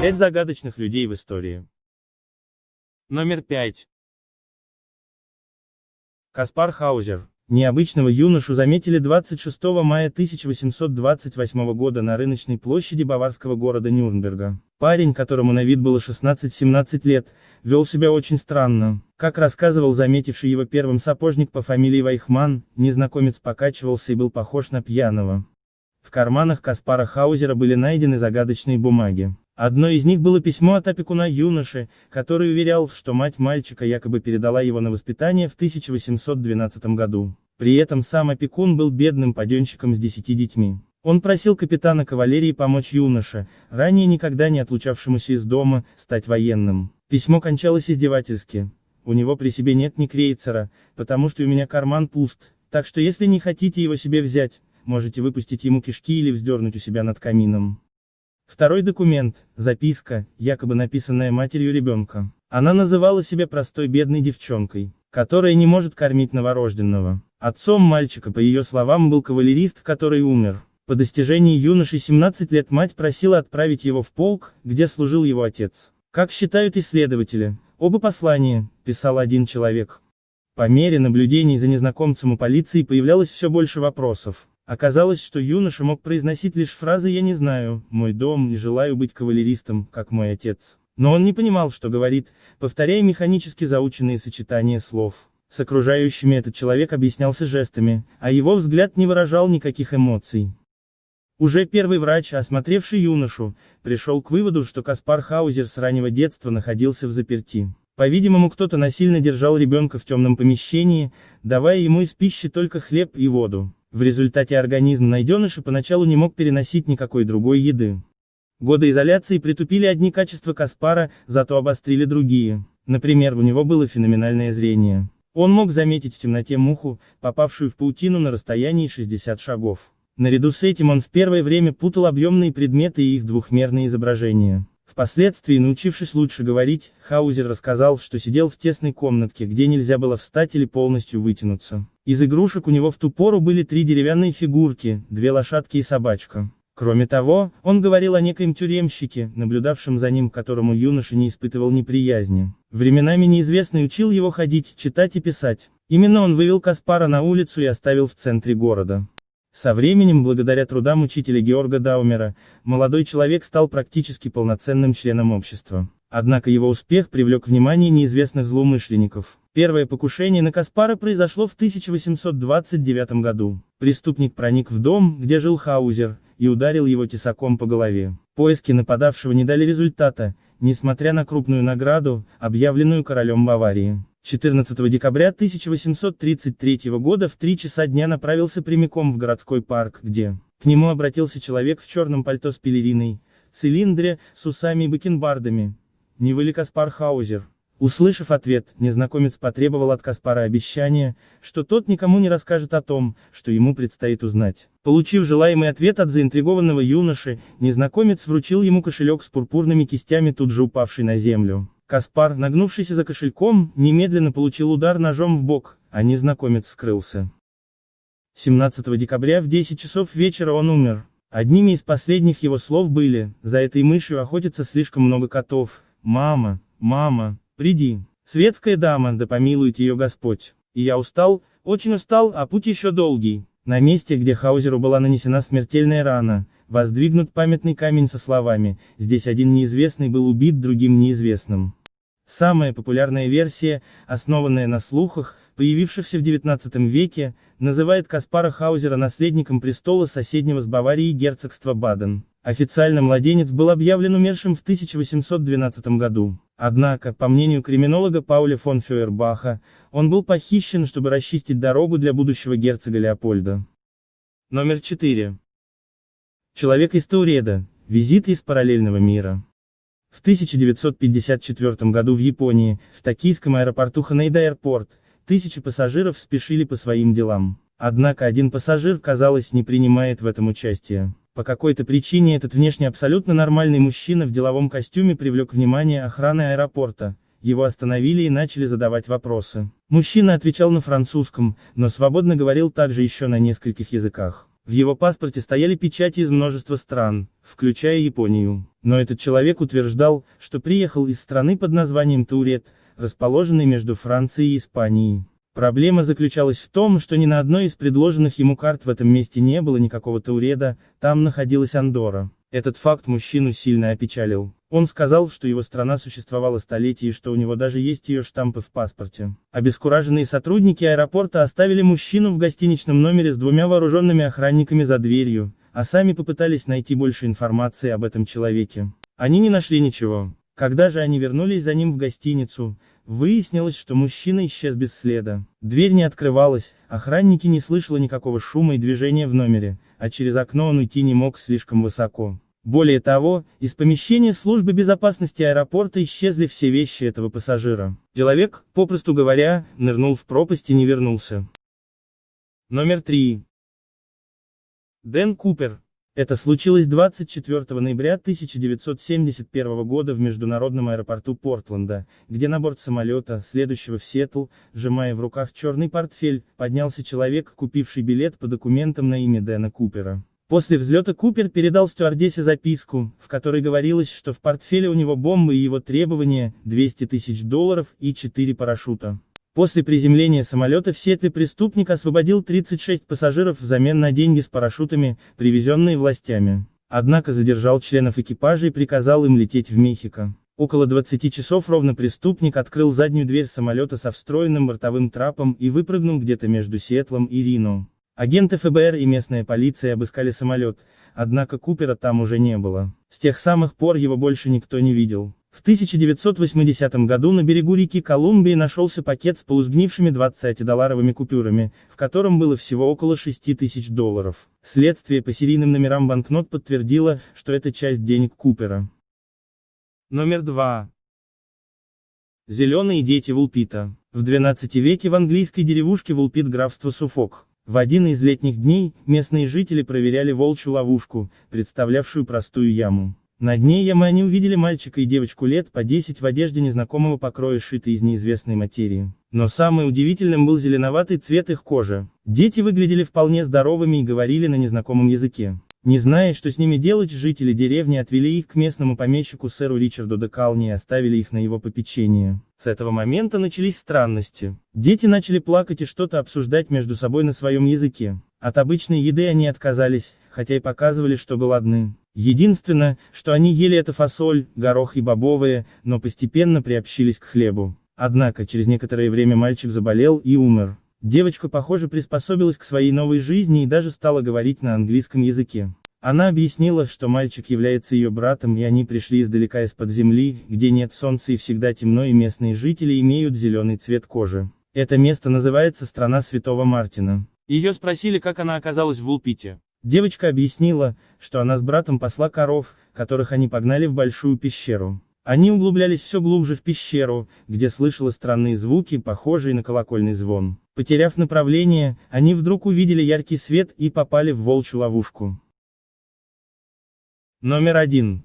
5 загадочных людей в истории. Номер 5. Каспар Хаузер. Необычного юношу заметили 26 мая 1828 года на рыночной площади баварского города Нюрнберга. Парень, которому на вид было 16-17 лет, вел себя очень странно. Как рассказывал заметивший его первым сапожник по фамилии Вайхман, незнакомец покачивался и был похож на пьяного. В карманах Каспара Хаузера были найдены загадочные бумаги. Одно из них было письмо от опекуна юноши, который уверял, что мать мальчика якобы передала его на воспитание в 1812 году. При этом сам опекун был бедным паденщиком с 10 детьми. Он просил капитана кавалерии помочь юноше, ранее никогда не отлучавшемуся из дома, стать военным. Письмо кончалось издевательски. У него при себе нет ни крейцера, потому что у меня карман пуст, так что если не хотите его себе взять, можете выпустить ему кишки или вздернуть у себя над камином. Второй документ – записка, якобы написанная матерью ребенка. Она называла себя простой бедной девчонкой, которая не может кормить новорожденного. Отцом мальчика, по ее словам, был кавалерист, который умер. По достижении юноши 17 лет мать просила отправить его в полк, где служил его отец. Как считают исследователи, оба послания, писал один человек. По мере наблюдений за незнакомцем у полиции появлялось все больше вопросов. Оказалось, что юноша мог произносить лишь фразы «я не знаю», «мой дом», «не желаю быть кавалеристом», как мой отец. Но он не понимал, что говорит, повторяя механически заученные сочетания слов. С окружающими этот человек объяснялся жестами, а его взгляд не выражал никаких эмоций. Уже первый врач, осмотревший юношу, пришел к выводу, что Каспар Хаузер с раннего детства находился в заперти. По-видимому, кто-то насильно держал ребенка в темном помещении, давая ему из пищи только хлеб и воду. В результате организм найденыша поначалу не мог переносить никакой другой еды. Годы изоляции притупили одни качества Каспара, зато обострили другие. Например, у него было феноменальное зрение. Он мог заметить в темноте муху, попавшую в паутину на расстоянии 60 шагов. Наряду с этим он в первое время путал объемные предметы и их двухмерные изображения. Впоследствии, научившись лучше говорить, Хаузер рассказал, что сидел в тесной комнатке, где нельзя было встать или полностью вытянуться. Из игрушек у него в ту пору были 3 деревянные фигурки, 2 лошадки и собачка. Кроме того, он говорил о некоем тюремщике, наблюдавшем за ним, которому юноша не испытывал неприязни. Временами неизвестный учил его ходить, читать и писать. Именно он вывел Каспара на улицу и оставил в центре города. Со временем, благодаря трудам учителя Георга Даумера, молодой человек стал практически полноценным членом общества. Однако его успех привлек внимание неизвестных злоумышленников. Первое покушение на Каспара произошло в 1829 году. Преступник проник в дом, где жил Хаузер, и ударил его тесаком по голове. Поиски нападавшего не дали результата, несмотря на крупную награду, объявленную королем Баварии. 14 декабря 1833 года в 3 часа дня направился прямиком в городской парк, где к нему обратился человек в черном пальто с пелериной, цилиндре, с усами и бакенбардами. «Не вы ли Каспар Хаузер?» Услышав ответ, незнакомец потребовал от Каспара обещания, что тот никому не расскажет о том, что ему предстоит узнать. Получив желаемый ответ от заинтригованного юноши, незнакомец вручил ему кошелек с пурпурными кистями, тут же упавший на землю. Каспар, нагнувшийся за кошельком, немедленно получил удар ножом в бок, а незнакомец скрылся. 17 декабря в 10 часов вечера он умер. Одними из последних его слов были: «За этой мышью охотится слишком много котов. Мама, мама, приди. Светская дама, да помилует ее Господь. И я устал, очень устал, а путь еще долгий». На месте, где Хаузеру была нанесена смертельная рана, воздвигнут памятный камень со словами: «Здесь один неизвестный был убит другим неизвестным». Самая популярная версия, основанная на слухах, появившихся в XIX веке, называет Каспара Хаузера наследником престола соседнего с Баварией герцогства Баден. Официально младенец был объявлен умершим в 1812 году. Однако, по мнению криминолога Пауля фон Фюэрбаха, он был похищен, чтобы расчистить дорогу для будущего герцога Леопольда. Номер 4. Человек из Тауреда. Визит из параллельного мира. В 1954 году в Японии, в токийском аэропорту Ханэйда Аэропорт, тысячи пассажиров спешили по своим делам. Однако один пассажир, казалось, не принимает в этом участие. По какой-то причине этот внешне абсолютно нормальный мужчина в деловом костюме привлек внимание охраны аэропорта. Его остановили и начали задавать вопросы. Мужчина отвечал на французском, но свободно говорил также еще на нескольких языках. В его паспорте стояли печати из множества стран, включая Японию. Но этот человек утверждал, что приехал из страны под названием Таурет, расположенной между Францией и Испанией. Проблема заключалась в том, что ни на одной из предложенных ему карт в этом месте не было никакого Тауреда, там находилась Андорра. Этот факт мужчину сильно опечалил. Он сказал, что его страна существовала столетия и что у него даже есть ее штампы в паспорте. Обескураженные сотрудники аэропорта оставили мужчину в гостиничном номере с двумя вооруженными охранниками за дверью, а сами попытались найти больше информации об этом человеке. Они не нашли ничего. Когда же они вернулись за ним в гостиницу, выяснилось, что мужчина исчез без следа. Дверь не открывалась, охранники не слышали никакого шума и движения в номере, а через окно он уйти не мог слишком высоко. Более того, из помещения службы безопасности аэропорта исчезли все вещи этого пассажира. Человек, попросту говоря, нырнул в пропасть и не вернулся. Номер 3. Дэн Купер. Это случилось 24 ноября 1971 года в международном аэропорту Портленда, где на борт самолета, следующего в Сиэтл, сжимая в руках черный портфель, поднялся человек, купивший билет по документам на имя Дэна Купера. После взлета Купер передал стюардессе записку, в которой говорилось, что в портфеле у него бомбы и его требования – $200 тысяч и 4 парашюта. После приземления самолета в Сиэтле преступник освободил 36 пассажиров взамен на деньги с парашютами, привезенные властями. Однако задержал членов экипажа и приказал им лететь в Мехико. Около 20 часов ровно преступник открыл заднюю дверь самолета со встроенным бортовым трапом и выпрыгнул где-то между Сиэтлом и Рино. Агенты ФБР и местная полиция обыскали самолет, однако Купера там уже не было. С тех самых пор его больше никто не видел. В 1980 году на берегу реки Колумбии нашелся пакет с полусгнившими 20-долларовыми купюрами, в котором было всего около $6 тысяч. Следствие по серийным номерам банкнот подтвердило, что это часть денег Купера. Номер 2. Зеленые дети Вулпита. В XII веке в английской деревушке Вулпит графства Суффолк. В один из летних дней, местные жители проверяли волчью ловушку, представлявшую простую яму. На дне ямы они увидели мальчика и девочку лет по 10 в одежде незнакомого покроя, сшитой из неизвестной материи. Но самым удивительным был зеленоватый цвет их кожи. Дети выглядели вполне здоровыми и говорили на незнакомом языке. Не зная, что с ними делать, жители деревни отвели их к местному помещику сэру Ричарду де Кални и оставили их на его попечение. С этого момента начались странности. Дети начали плакать и что-то обсуждать между собой на своем языке. От обычной еды они отказались, хотя и показывали, что голодны. Единственное, что они ели, это фасоль, горох и бобовые, но постепенно приобщились к хлебу. Однако через некоторое время мальчик заболел и умер. Девочка, похоже, приспособилась к своей новой жизни и даже стала говорить на английском языке. Она объяснила, что мальчик является ее братом, и они пришли издалека из-под земли, где нет солнца и всегда темно, и местные жители имеют зеленый цвет кожи. Это место называется Страна Святого Мартина. Ее спросили, как она оказалась в Вулпите. Девочка объяснила, что она с братом пасла коров, которых они погнали в большую пещеру. Они углублялись все глубже в пещеру, где слышала странные звуки, похожие на колокольный звон. Потеряв направление, они вдруг увидели яркий свет и попали в волчью ловушку. Номер 1.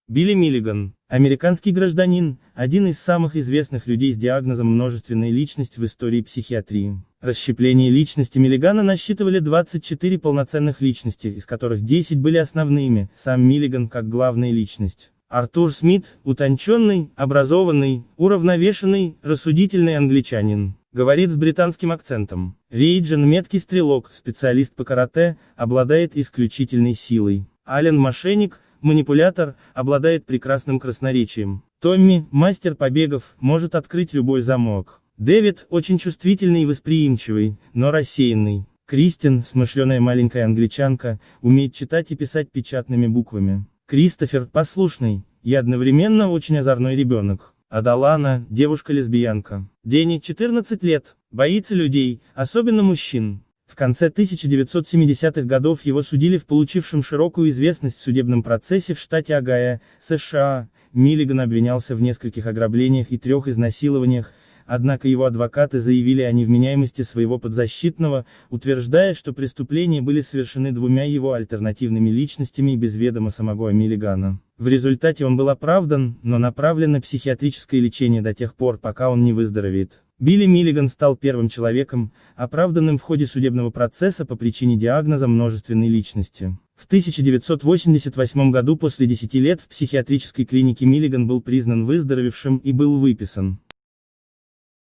Билли Миллиган. Американский гражданин, один из самых известных людей с диагнозом множественная личность в истории психиатрии. Расщепление личности Миллигана насчитывали 24 полноценных личности, из которых 10 были основными, сам Миллиган как главная личность. Артур Смит – утонченный, образованный, уравновешенный, рассудительный англичанин. Говорит с британским акцентом. Рейджин – меткий стрелок, специалист по карате, обладает исключительной силой. Ален – мошенник, манипулятор, обладает прекрасным красноречием. Томми – мастер побегов, может открыть любой замок. Дэвид – очень чувствительный и восприимчивый, но рассеянный. Кристин – смышленая маленькая англичанка, умеет читать и писать печатными буквами. Кристофер – послушный и одновременно очень озорной ребенок. Адалана – девушка-лесбиянка. Дэнни – 14 лет, боится людей, особенно мужчин. В конце 1970-х годов его судили в получившем широкую известность в судебном процессе в штате Огайо, США. Миллиган обвинялся в нескольких ограблениях и 3 изнасилованиях, однако его адвокаты заявили о невменяемости своего подзащитного, утверждая, что преступления были совершены 2 его альтернативными личностями и без ведома самого Миллигана. В результате он был оправдан, но направлен на психиатрическое лечение до тех пор, пока он не выздоровеет. Билли Миллиган стал первым человеком, оправданным в ходе судебного процесса по причине диагноза множественной личности. В 1988 году после 10 лет в психиатрической клинике Миллиган был признан выздоровевшим и был выписан.